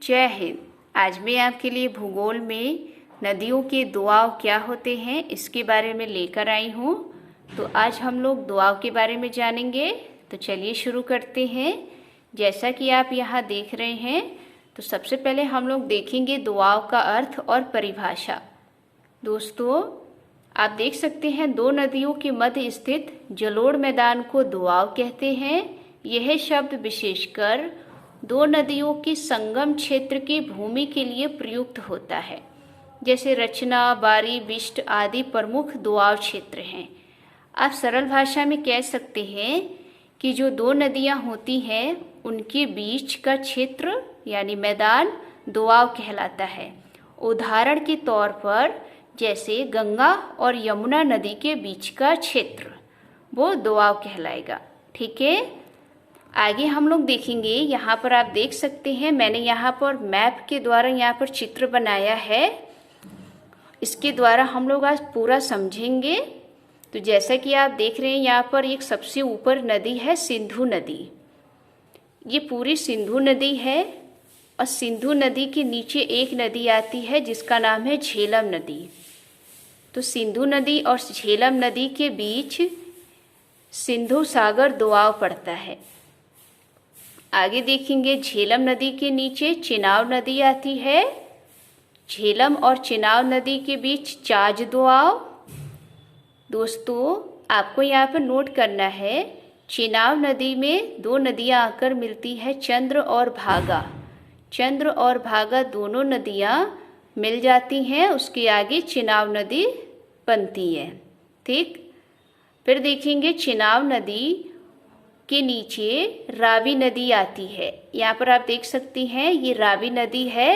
जय हिंद। आज मैं आपके लिए भूगोल में नदियों के दोआब क्या होते हैं इसके बारे में लेकर आई हूँ। तो आज हम लोग दोआब के बारे में जानेंगे। तो चलिए शुरू करते हैं। जैसा कि आप यहाँ देख रहे हैं, तो सबसे पहले हम लोग देखेंगे दोआब का अर्थ और परिभाषा। दोस्तों, आप देख सकते हैं दो नदियों के मध्य स्थित जलोढ़ मैदान को दोआब कहते हैं। यह शब्द विशेषकर दो नदियों के संगम क्षेत्र की भूमि के लिए प्रयुक्त होता है, जैसे रचना, बारी, बिष्ट आदि प्रमुख दोआब क्षेत्र हैं। आप सरल भाषा में कह सकते हैं कि जो दो नदियां होती हैं उनके बीच का क्षेत्र यानी मैदान दोआब कहलाता है। उदाहरण के तौर पर जैसे गंगा और यमुना नदी के बीच का क्षेत्र वो दोआब कहलाएगा। ठीक है, आगे हम लोग देखेंगे। यहाँ पर आप देख सकते हैं मैंने यहाँ पर मैप के द्वारा यहाँ पर चित्र बनाया है। इसके द्वारा हम लोग आज पूरा समझेंगे। तो जैसा कि आप देख रहे हैं यहाँ पर एक सबसे ऊपर नदी है सिंधु नदी। ये पूरी सिंधु नदी है और सिंधु नदी के नीचे एक नदी आती है जिसका नाम है झेलम नदी। तो सिंधु नदी और झेलम नदी के बीच सिंधु सागर दोआब पड़ता है। आगे देखेंगे झेलम नदी के नीचे चिनाब नदी आती है। झेलम और चिनाब नदी के बीच चाज दोआब। दोस्तों, आपको यहाँ पर नोट करना है, चिनाब नदी में दो नदियाँ आकर मिलती है, चंद्र और भागा। चंद्र और भागा दोनों नदियाँ मिल जाती हैं, उसके आगे चिनाब नदी बनती है। ठीक, फिर देखेंगे चिनाब नदी के नीचे रावी नदी आती है। यहाँ पर आप देख सकती हैं ये रावी नदी है।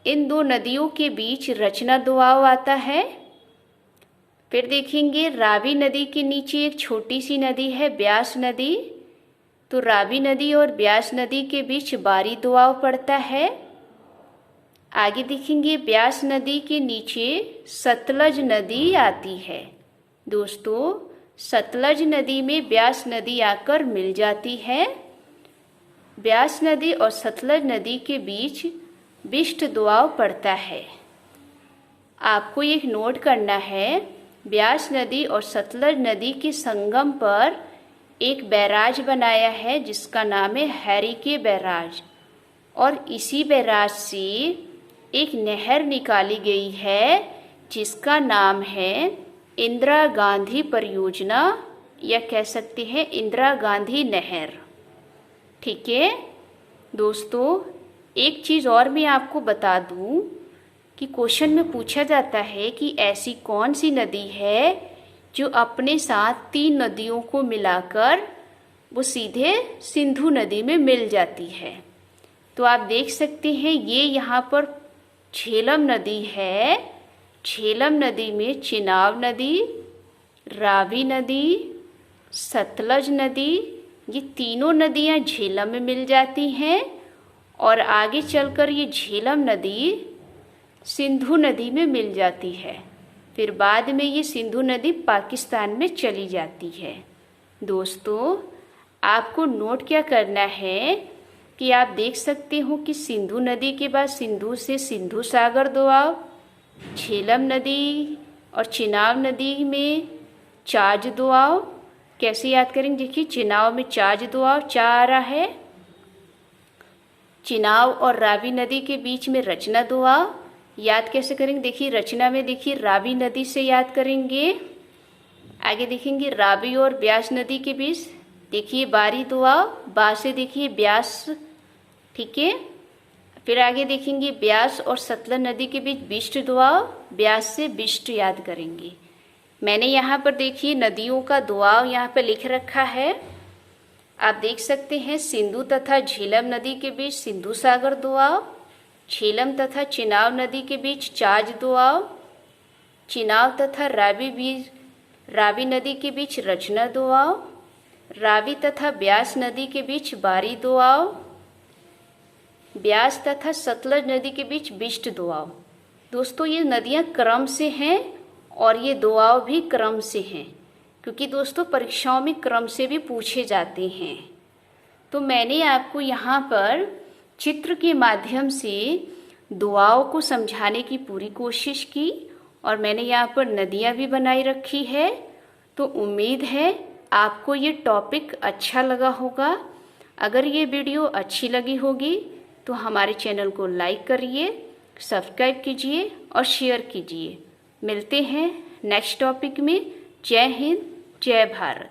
इन दो नदियों के बीच रचना दोआब आता है। फिर देखेंगे रावी नदी के नीचे एक छोटी सी नदी है ब्यास नदी। तो रावी नदी और ब्यास नदी के बीच बारी दोआब पड़ता है। आगे देखेंगे ब्यास नदी के नीचे सतलज नदी आती है। दोस्तों, सतलज नदी में ब्यास नदी आकर मिल जाती है। ब्यास नदी और सतलज नदी के बीच बिष्ट दोआब पड़ता है। आपको एक नोट करना है, ब्यास नदी और सतलज नदी के संगम पर एक बैराज बनाया है जिसका नाम है हैरिके बैराज, और इसी बैराज से एक नहर निकाली गई है जिसका नाम है इंदिरा गांधी परियोजना, या कह सकते हैं इंदिरा गांधी नहर। ठीक है दोस्तों, एक चीज़ और मैं आपको बता दूं कि क्वेश्चन में पूछा जाता है कि ऐसी कौन सी नदी है जो अपने साथ तीन नदियों को मिलाकर वो सीधे सिंधु नदी में मिल जाती है। तो आप देख सकते हैं ये यहाँ पर झेलम नदी है। झेलम नदी में चिनाब नदी, रावी नदी, सतलज नदी, ये तीनों नदियाँ झेलम में मिल जाती हैं और आगे चलकर ये झेलम नदी सिंधु नदी में मिल जाती है। फिर बाद में ये सिंधु नदी पाकिस्तान में चली जाती है। दोस्तों, आपको नोट क्या करना है कि आप देख सकते हो कि सिंधु नदी के बाद सिंधु से सिंधु सागर दोआब, झेलम नदी और चिनाब नदी में चाज दोआब। कैसे याद करेंगे? देखिए, चिनाब में चाज दोआब चा आ रहा है। चिनाब और रावी नदी के बीच में रचना दोआब। याद कैसे करेंगे? देखिए, रचना में देखिए रावी नदी से याद करेंगे। आगे देखेंगे रावी और ब्यास नदी के बीच देखिए बारी दोआब, बा से देखिए ब्यास। ठीक है, फिर आगे देखेंगे ब्यास और सतलज नदी के बीच बिष्ट दोआब, ब्यास से बिष्ट याद करेंगे। मैंने यहाँ पर देखिए नदियों का दोआब यहाँ पर लिख रखा है। आप देख सकते हैं सिंधु तथा झेलम नदी के बीच सिंधु सागर दोआब, झेलम तथा चिनाब नदी के बीच चाज दोआब, चिनाब तथा रावी नदी के बीच रचना दोआब, रावी तथा ब्यास नदी के बीच बारी दोआब, ब्यास तथा सतलज नदी के बीच बिष्ट दोआब। दोस्तों, ये नदियाँ क्रम से हैं और ये दोआब भी क्रम से हैं, क्योंकि दोस्तों परीक्षाओं में क्रम से भी पूछे जाते हैं। तो मैंने आपको यहाँ पर चित्र के माध्यम से दुआओं को समझाने की पूरी कोशिश की और मैंने यहाँ पर नदियाँ भी बनाई रखी है। तो उम्मीद है आपको ये टॉपिक अच्छा लगा होगा। अगर ये वीडियो अच्छी लगी होगी तो हमारे चैनल को लाइक करिए, सब्सक्राइब कीजिए और शेयर कीजिए। मिलते हैं नेक्स्ट टॉपिक में। जय हिंद, जय भारत।